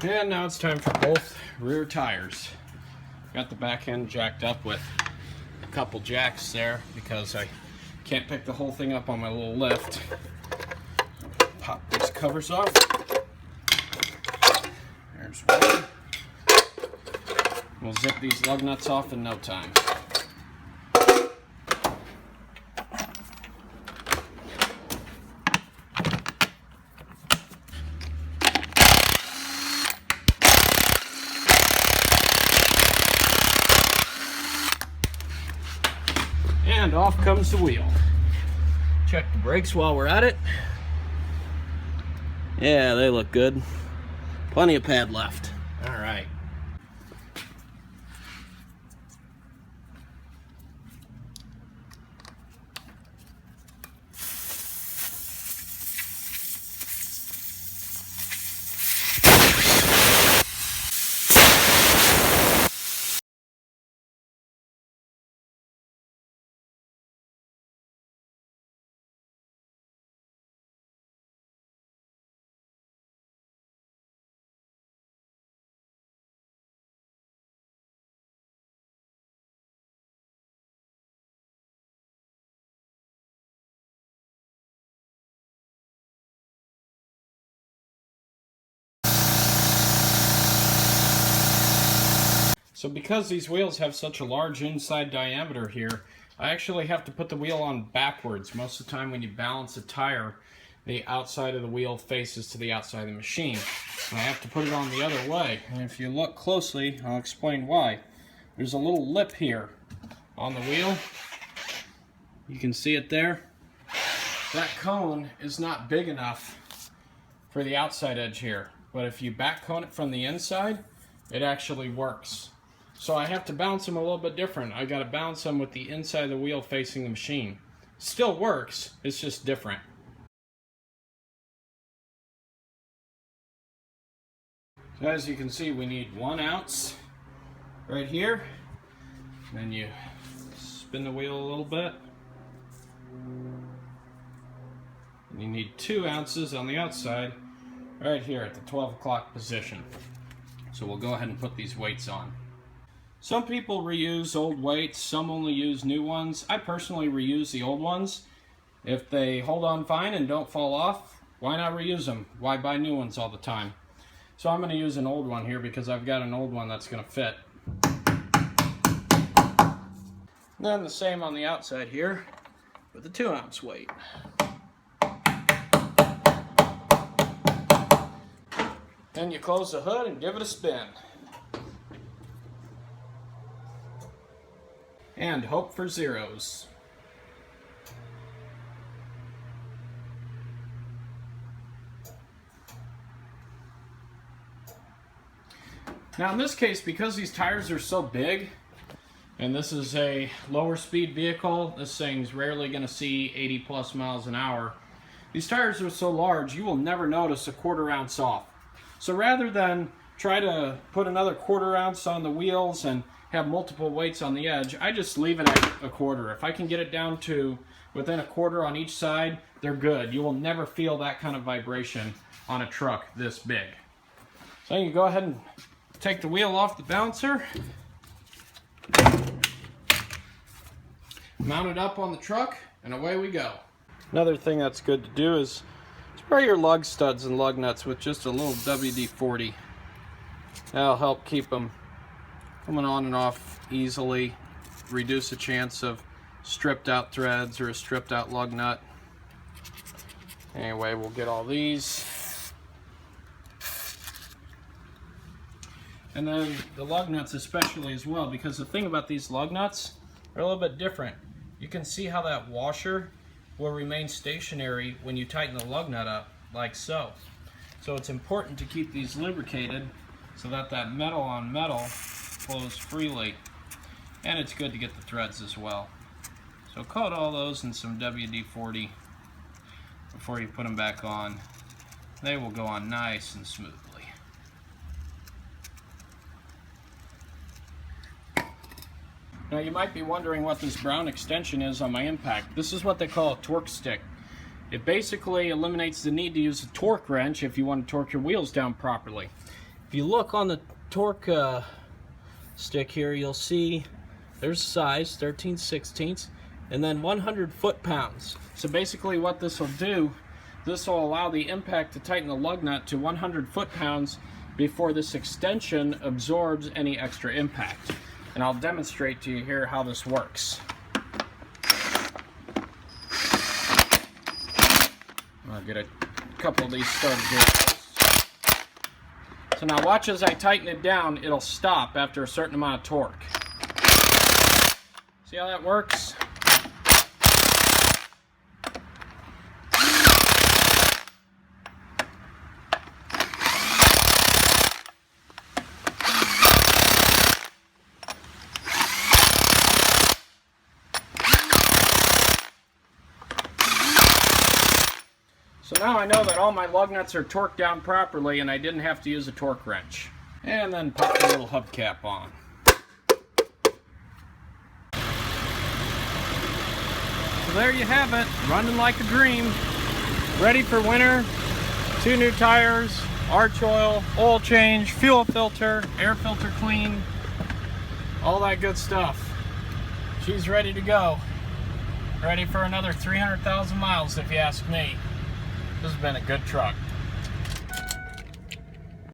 And now it's time for both rear tires. Got the back end jacked up with a couple jacks there because I can't pick the whole thing up on my little lift. Pop these covers off. There's one. We'll zip these lug nuts off in no time. And off comes the wheel. Check the brakes while we're at it. Yeah, they look good. Plenty of pad left. All right. So because these wheels have such a large inside diameter here, I actually have to put the wheel on backwards. Most of the time when you balance a tire, the outside of the wheel faces to the outside of the machine. And I have to put it on the other way. And if you look closely, I'll explain why. There's a little lip here on the wheel. You can see it there. That cone is not big enough for the outside edge here. But if you back cone it from the inside, it actually works. So I have to balance them a little bit different. I got to balance them with the inside of the wheel facing the machine. Still works, it's just different. So as you can see, we need 1 ounce right here. And then you spin the wheel a little bit. And you need 2 ounces on the outside right here at the 12 o'clock position. So we'll go ahead and put these weights on. Some people reuse old weights, some only use new ones. I personally reuse the old ones. If they hold on fine and don't fall off, why not reuse them? Why buy new ones all the time? So I'm going to use an old one here because I've got an old one that's going to fit. Then the same on the outside here with the 2 ounce weight. Then you close the hood and give it a spin. And hope for zeros. Now in this case, because these tires are so big, and this is a lower speed vehicle, this thing's rarely going to see 80 plus miles an hour. These tires are so large, you will never notice a 1/4 ounce off. So rather than try to put another 1/4 ounce on the wheels and have multiple weights on the edge, I just leave it at a 1/4. If I can get it down to within a 1/4 on each side, they're good. You will never feel that kind of vibration on a truck this big. So you go ahead and take the wheel off the balancer, mount it up on the truck, and away we go. Another thing that's good to do is spray your lug studs and lug nuts with just a little WD-40. That'll help keep them coming on and off easily, reduce the chance of stripped out threads or a stripped out lug nut. Anyway, we'll get all these. And then the lug nuts especially as well, because the thing about these lug nuts are a little bit different. You can see how that washer will remain stationary when you tighten the lug nut up, like so. So it's important to keep these lubricated so that that metal on metal flows freely. And it's good to get the threads as well. So coat all those in some WD-40 before you put them back on. They will go on nice and smoothly. Now you might be wondering what this brown extension is on my impact. This is what they call a torque stick. It basically eliminates the need to use a torque wrench if you want to torque your wheels down properly. If If you look on the torque stick here, you'll see there's size 13/16 and then 100 foot-pounds. So basically what this will do, this will allow the impact to tighten the lug nut to 100 foot-pounds before this extension absorbs any extra impact. And I'll demonstrate to you here how this works. I'll get a couple of these started here. So now watch as I tighten it down, it'll stop after a certain amount of torque. See how that works? So now I know that all my lug nuts are torqued down properly and I didn't have to use a torque wrench. And then pop the little hubcap on. So there you have it, running like a dream. Ready for winter, 2 new tires, arch oil change, fuel filter, air filter clean, all that good stuff. She's ready to go. Ready for another 300,000 miles if you ask me. This has been a good truck.